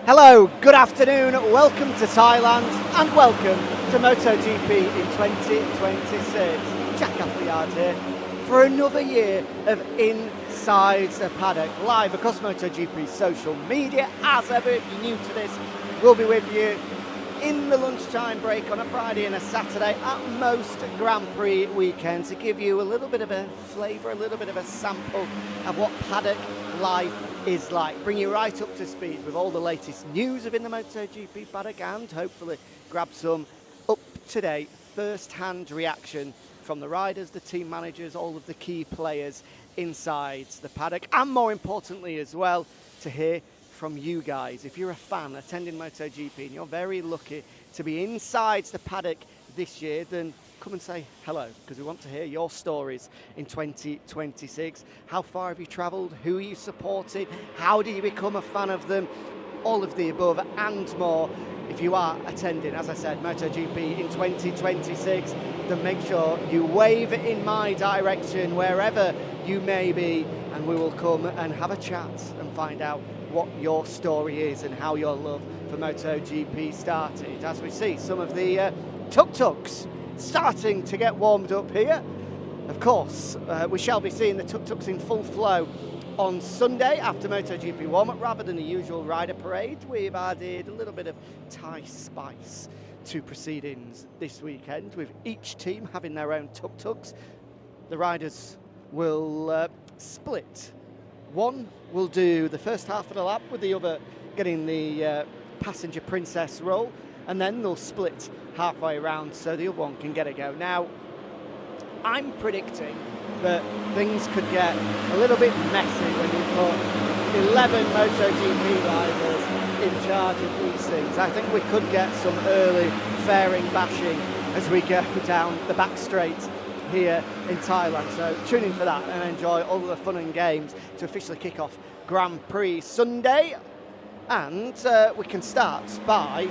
Hello, good afternoon, welcome to Thailand and welcome to MotoGP in 2026. Jack Appleyard here for another year of Inside The Paddock, live across MotoGP social media. As ever, if you're new to this, we'll be with you in the lunchtime break on a Friday and a Saturday at most Grand Prix weekends to give you a little bit of a flavour, a little bit of a sample of what paddock life is like. Bring you right up to speed with all the latest news within the MotoGP paddock and hopefully grab some up-to-date first-hand reaction from the riders, the team managers, all of the key players inside the paddock, and more importantly as well, to hear from you guys. If you're a fan attending MotoGP and you're very lucky to be inside the paddock this year, then come and say hello, because we want to hear your stories in 2026. How far have you travelled? Who are you supporting? How do you become a fan of them? All of the above and more. If you are attending, as I said, MotoGP in 2026, then make sure you wave in my direction wherever you may be, and we will come and have a chat and find out what your story is and how your love for MotoGP started. As we see some of the tuk-tuks starting to get warmed up here. Of course, we shall be seeing the tuk-tuks in full flow on Sunday after MotoGP warm-up. Rather than the usual rider parade, we've added a little bit of Thai spice to proceedings this weekend, with each team having their own tuk-tuks. The riders will split. One will do the first half of the lap, with the other getting the passenger princess role, and then they'll split halfway around so the other one can get a go. Now, I'm predicting that things could get a little bit messy when you put 11 MotoGP riders in charge of these things. I think we could get some early fairing bashing as we go down the back straight here in Thailand. So tune in for that and enjoy all the fun and games to officially kick off Grand Prix Sunday. And we can start by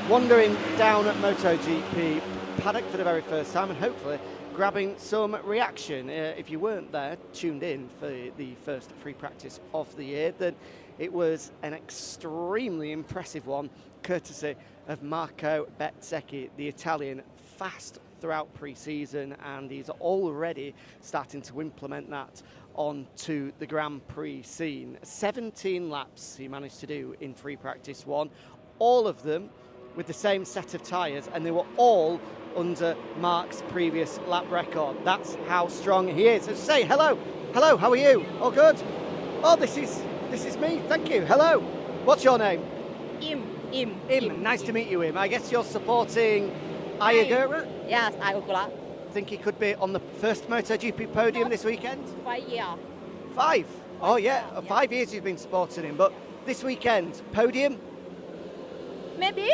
wandering down at MotoGP paddock for the very first time and hopefully grabbing some reaction. If you weren't there, tuned in for the first free practice of the year, then it was an extremely impressive one, courtesy of Marco Bezzecchi, the Italian, fast throughout pre-season, and he's already starting to implement that onto the Grand Prix scene. 17 laps he managed to do in free practice one, all of them with the same set of tyres, and they were all under Mark's previous lap record. That's how strong he is. So say hello, how are you? All good? Oh, this is me, thank you, hello. What's your name? Im. Nice to meet you, Im. I guess you're supporting Ayagura? Yes, Ayagura. Think he could be on the first MotoGP podium this weekend? 5 years. 5? Oh yeah, 5 years you've been supporting him, but this weekend, podium? Maybe.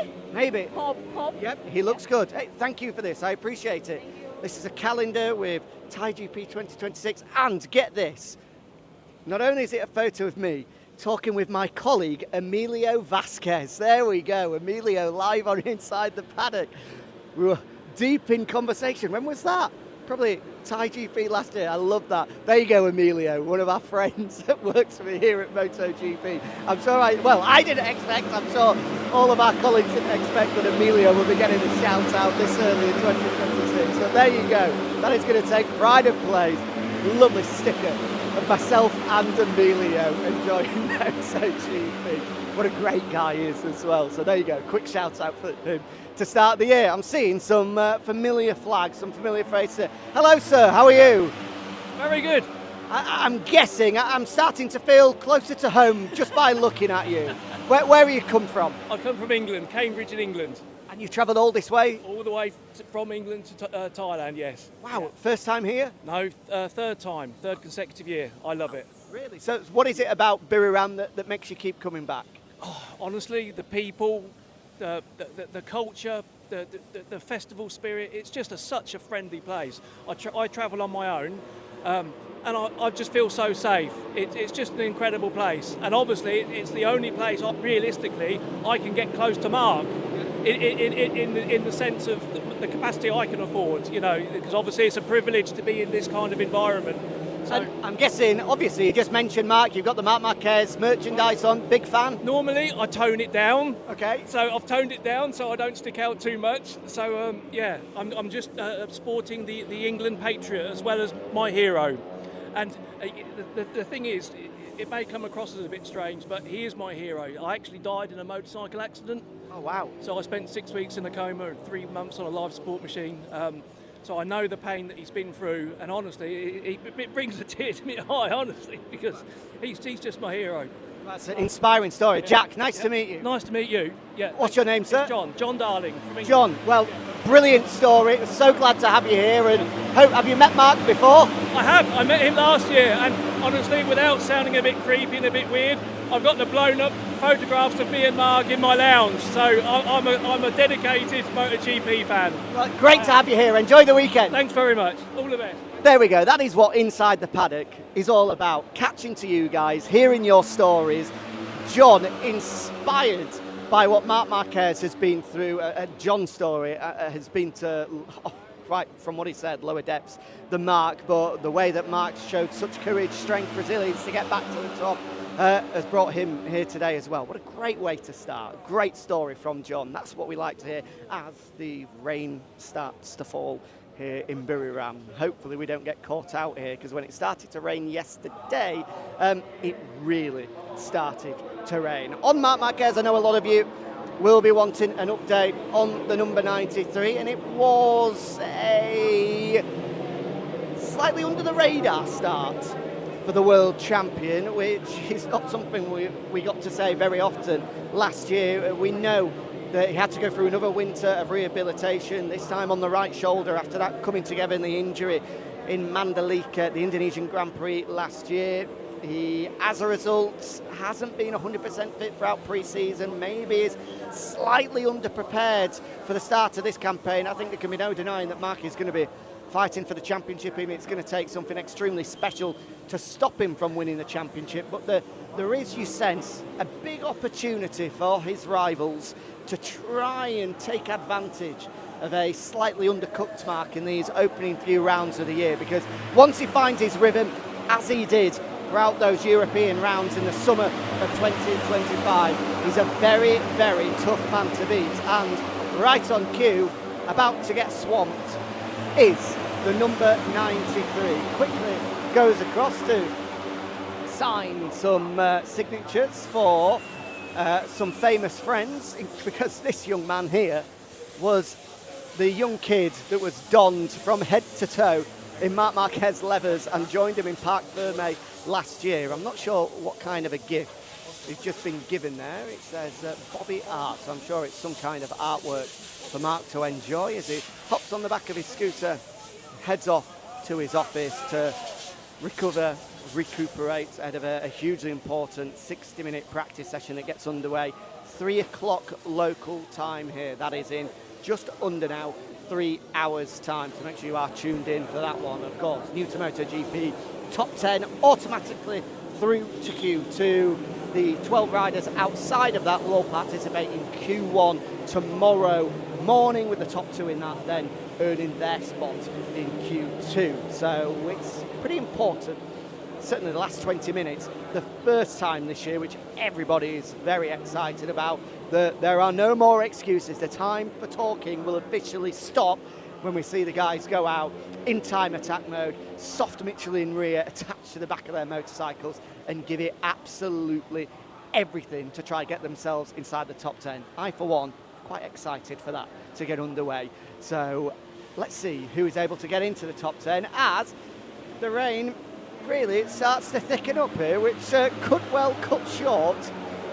Hope. Yep, he looks good. Hey, thank you for this, I appreciate it. This is a calendar with Thai GP 2026, and get this, not only is it a photo of me talking with my colleague Emilio Vasquez. There we go, Emilio live on Inside the Paddock. We were deep in conversation. When was that? Probably Thai GP last year. I love that. There you go, Emilio, one of our friends that works for me here at MotoGP. I'm sure I didn't expect, I'm sure all of our colleagues didn't expect that Emilio will be getting a shout out this early in 2026. So there you go. That is going to take pride of place. Lovely sticker of myself and Emilio enjoying MotoGP. What a great guy he is as well. So there you go, quick shout out for him to start the year. I'm seeing some familiar flags, some familiar faces. Hello sir, how are you? Very good. I'm guessing, I'm starting to feel closer to home just by looking at you. Where have you come from? I've come from England, Cambridge in England. And you've travelled all this way? All the way from England to Thailand, yes. Wow, Yeah. first time here? No, third consecutive year. I love it. Really? So what is it about Buriram that makes you keep coming back? Oh, honestly, the people, the culture, the festival spirit, it's just such a friendly place. I travel on my own, and I just feel so safe. It's just an incredible place. And obviously, it's the only place, realistically, I can get close to Mark. In the sense of the capacity I can afford, because obviously it's a privilege to be in this kind of environment So And I'm guessing, obviously, you just mentioned Mark, you've got the Marc Marquez merchandise on, big fan? normally I tone it down. Okay. So I've toned it down so I don't stick out too much. So I'm just sporting the England Patriot as well as my hero. And the thing is, it may come across as a bit strange, but he is my hero. I actually died in a motorcycle accident. Oh, wow. So I spent 6 weeks in a coma and 3 months on a life support machine. So I know the pain that he's been through, and honestly, it brings a tear to my eye, honestly, because he's just my hero. That's an inspiring story. Jack, nice to meet you. Nice to meet you. Yeah. What's your name, sir? It's John Darling from England. John, well, brilliant story. So glad to have you here. And have you met Mark before? I have. I met him last year, and honestly, without sounding a bit creepy and a bit weird, I've got the blown up photographs of me and Mark in my lounge. So I'm a dedicated MotoGP fan. Well, great to have you here. Enjoy the weekend. Thanks very much. All the best. There we go. That is what Inside the Paddock is all about. Catching to you guys, hearing your stories. John, inspired by what Marc Marquez has been through. John's story has been to, right from what he said, lower depths than Mark. But the way that Mark showed such courage, strength, resilience to get back to the top has brought him here today as well. What a great way to start. Great story from John. That's what we like to hear as the rain starts to fall here in Buriram. Hopefully we don't get caught out here, because when it started to rain yesterday, it really started to rain. On Marc Marquez, I know a lot of you will be wanting an update on the number 93, and it was a slightly under the radar start for the world champion, which is not something we got to say very often. Last year, we know that he had to go through another winter of rehabilitation, this time on the right shoulder after that coming together in the injury in Mandalika, the Indonesian Grand Prix last year. He, as a result, hasn't been 100% fit throughout pre-season, maybe is slightly underprepared for the start of this campaign. I think there can be no denying that Mark is going to be fighting for the championship. I mean, it's going to take something extremely special to stop him from winning the championship, but there is, you sense, a big opportunity for his rivals to try and take advantage of a slightly undercooked Mark in these opening few rounds of the year, because once he finds his rhythm, as he did throughout those European rounds in the summer of 2025, he's a very, very tough man to beat. And right on cue, about to get swamped, is the number 93. Quickly goes across to sign some signatures for some famous friends, because this young man here was the young kid that was donned from head to toe in Marc Marquez leathers and joined him in Parc Ferme last year. I'm not sure what kind of a gift he's just been given there. It says Bobby Art, so I'm sure it's some kind of artwork for Mark to enjoy as he hops on the back of his scooter, heads off to his office to recover, recuperate ahead of a hugely important 60-minute practice session that gets underway. 3 o'clock local time here. That is in just under now 3 hours time, so make sure you are tuned in for that one. Of course, new to MotoGP, top 10 automatically through to Q2. The 12 riders outside of that will all participate in Q1 tomorrow morning, with the top 2 in that then earning their spot in Q2. So it's pretty important, certainly the last 20 minutes, the first time this year, which everybody is very excited about. There are no more excuses. The time for talking will officially stop when we see the guys go out in time attack mode, soft Michelin rear attached to the back of their motorcycles, and give it absolutely everything to try get themselves inside the top 10. I, for one, quite excited for that to get underway. So let's see who is able to get into the top 10 as the rain really starts to thicken up here, which could well cut short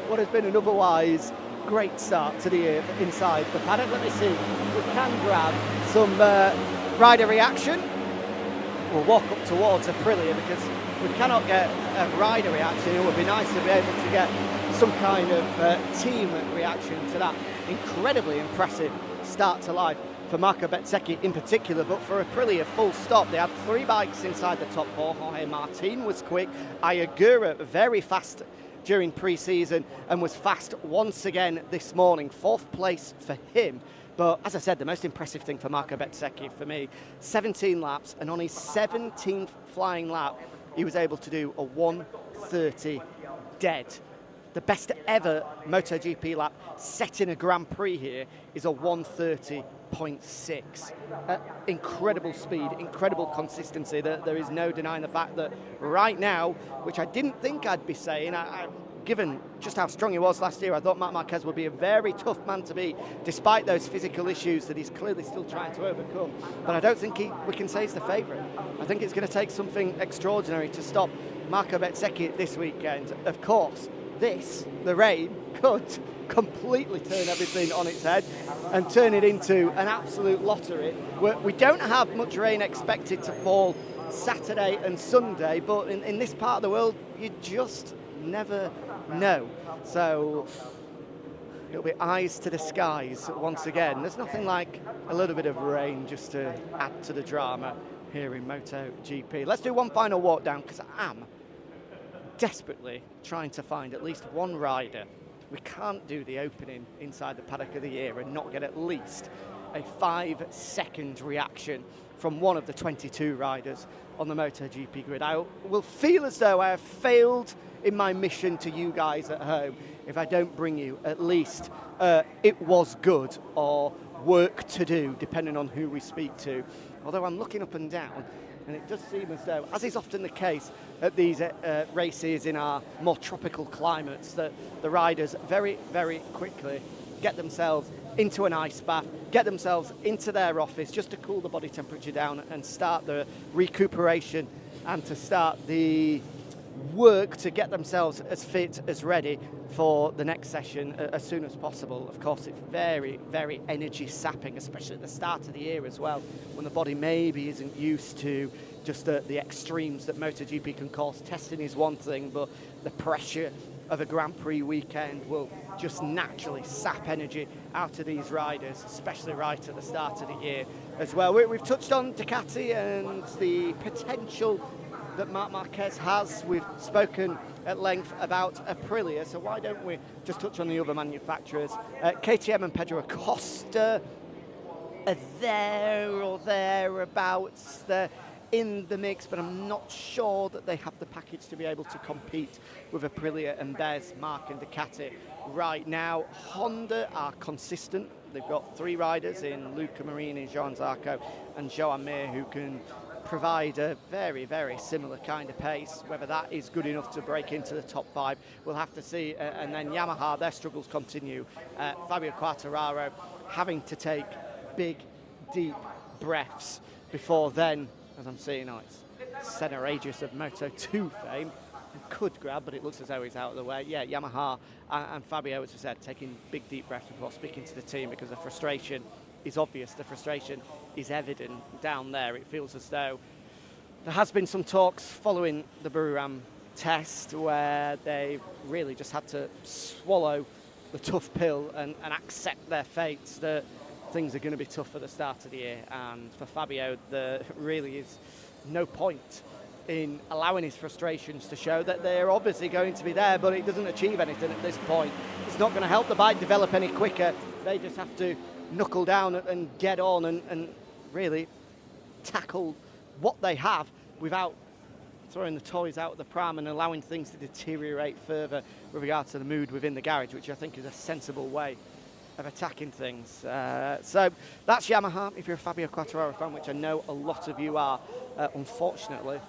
what has been an otherwise great start to the year for Inside the Paddock. Let me see, we can grab some rider reaction. We'll walk up towards Aprilia because we cannot get a rider reaction. It would be nice to be able to get some kind of team reaction to that incredibly impressive start to life for Marco Bezzecchi in particular, but for Aprilia full stop. They had 3 bikes inside the top 4. Jorge Martin was quick, Ayagura very fast during pre-season and was fast once again this morning. 4th place for him. But as I said, the most impressive thing for Marco Bezzecchi for me, 17 laps, and on his 17th flying lap, he was able to do a 1:30 dead. The best ever MotoGP lap set in a Grand Prix here is a 1:30.6. Incredible speed, incredible consistency. There is no denying the fact that right now, which I didn't think I'd be saying, given just how strong he was last year, I thought Marquez would be a very tough man to beat, despite those physical issues that he's clearly still trying to overcome. But I don't think we can say he's the favourite. I think it's going to take something extraordinary to stop Marco Bezzecchi this weekend. Of course, the rain, could completely turn everything on its head and turn it into an absolute lottery. We don't have much rain expected to fall Saturday and Sunday, but in this part of the world, you just never know. So it'll be eyes to the skies once again. There's nothing like a little bit of rain just to add to the drama here in MotoGP. Let's do one final walk down, because I am desperately trying to find at least one rider. We can't do the opening Inside the Paddock of the Year and not get at least a 5-second reaction from one of the 22 riders on the MotoGP grid. I will feel as though I have failed in my mission to you guys at home if I don't bring you at least it was good or work to do, depending on who we speak to. Although I'm looking up and down, and it does seem as though, as is often the case at these races in our more tropical climates, that the riders very, very quickly get themselves into an ice bath, get themselves into their office just to cool the body temperature down and start the recuperation and to start the work to get themselves as fit, as ready for the next session as soon as possible. Of course, it's very, very energy sapping, especially at the start of the year as well, when the body maybe isn't used to just the extremes that MotoGP can cause. Testing is one thing, but the pressure of a Grand Prix weekend will just naturally sap energy out of these riders, especially right at the start of the year as well. We've touched on Ducati and the potential that Marc Marquez has. We've spoken at length about Aprilia, so why don't we just touch on the other manufacturers? KTM and Pedro Acosta are there or thereabouts. They're in the mix, but I'm not sure that they have the package to be able to compete with Aprilia and Bez, Marc and Ducati right now. Honda are consistent. They've got 3 riders in Luca Marini, Joan Zarco and Joan Mir who can provide a very, very similar kind of pace. Whether that is good enough to break into the top 5, we'll have to see. And then Yamaha, their struggles continue. Fabio Quartararo having to take big, deep breaths before then, as I'm seeing, it's Senna Aegis of Moto2 fame, and could grab, but it looks as though he's out of the way. Yeah, Yamaha and Fabio, as I said, taking big, deep breaths before speaking to the team, because the frustration is obvious, the frustration is evident down there. It feels as though there has been some talks following the Buriram test where they really just had to swallow the tough pill and accept their fates, that things are going to be tough at the start of the year. And for Fabio, there really is no point in allowing his frustrations to show. That they're obviously going to be there, but it doesn't achieve anything at this point. It's not going to help the bike develop any quicker. They just have to knuckle down and get on and really tackle what they have without throwing the toys out of the pram and allowing things to deteriorate further with regard to the mood within the garage, which I think is a sensible way of attacking things. So that's Yamaha. If you're a Fabio Quartararo fan, which I know a lot of you are, unfortunately,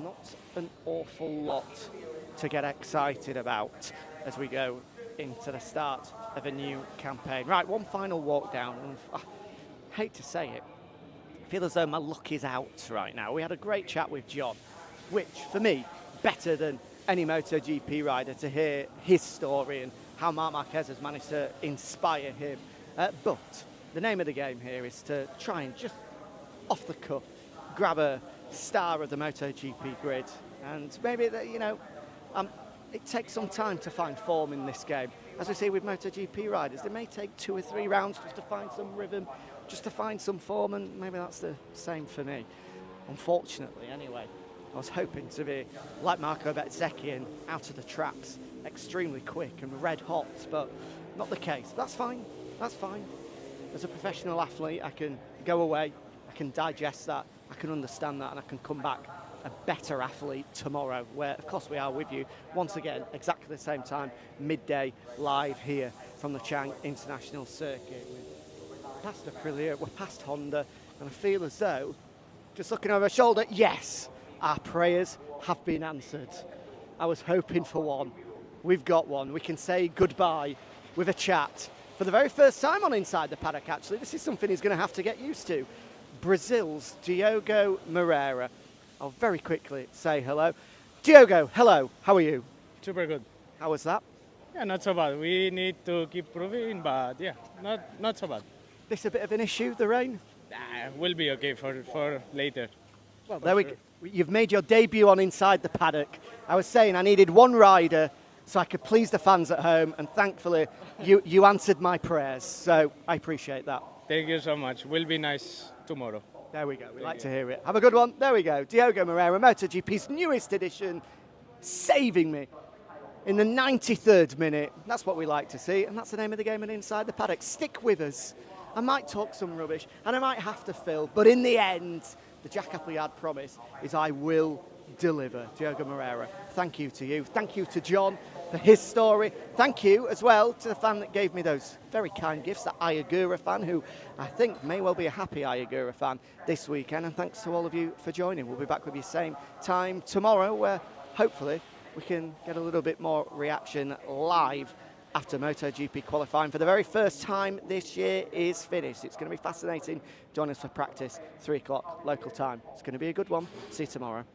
not an awful lot to get excited about as we go into the start of a new campaign. Right, one final walk down. And I hate to say it, I feel as though my luck is out right now. We had a great chat with John, which for me, better than any MotoGP rider, to hear his story and how Marc Marquez has managed to inspire him. But the name of the game here is to try and just off the cuff grab a star of the MotoGP grid. And maybe that, it takes some time to find form in this game. As we see with MotoGP riders, they may take 2 or 3 rounds just to find some rhythm, just to find some form, and maybe that's the same for me. Unfortunately, anyway, I was hoping to be like Marco Bezzecchi and out of the traps extremely quick and red hot, but not the case. That's fine. That's fine. As a professional athlete, I can go away, I can digest that, I can understand that, and I can come back a better athlete tomorrow, where, of course, we are with you once again, exactly the same time, midday, live here from the Chang International Circuit. We're past Aprilia, we're past Honda, and I feel as though, just looking over my shoulder, yes, our prayers have been answered. I was hoping for one. We've got one. We can say goodbye with a chat. For the very first time on Inside the Paddock, actually, this is something he's going to have to get used to. Brazil's Diogo Moreira. I'll very quickly say hello. Diogo, hello. How are you? Super good. How was that? Yeah, not so bad. We need to keep proving, but yeah, not so bad. This a bit of an issue, the rain? We'll be okay for later. Well, there we go. You've made your debut on Inside the Paddock. I was saying I needed one rider so I could please the fans at home, and thankfully you answered my prayers, so I appreciate that. Thank you so much. Will be nice tomorrow. There we go. We like to hear it. Have a good one. There we go. Diogo Moreira, MotoGP's newest edition, saving me in the 93rd minute. That's what we like to see, and that's the name of the game at Inside the Paddock. Stick with us. I might talk some rubbish, and I might have to fill, but in the end, the Jack Appleyard promise is I will deliver. Diogo Moreira, thank you to you. Thank you to John for his story. Thank you as well to the fan that gave me those very kind gifts, that Ayagura fan, who I think may well be a happy Ayagura fan this weekend. And thanks to all of you for joining. We'll be back with you same time tomorrow, where hopefully we can get a little bit more reaction live after MotoGP qualifying for the very first time this year is finished. It's going to be fascinating. Join us for practice, 3 o'clock local time. It's going to be a good one. See you tomorrow.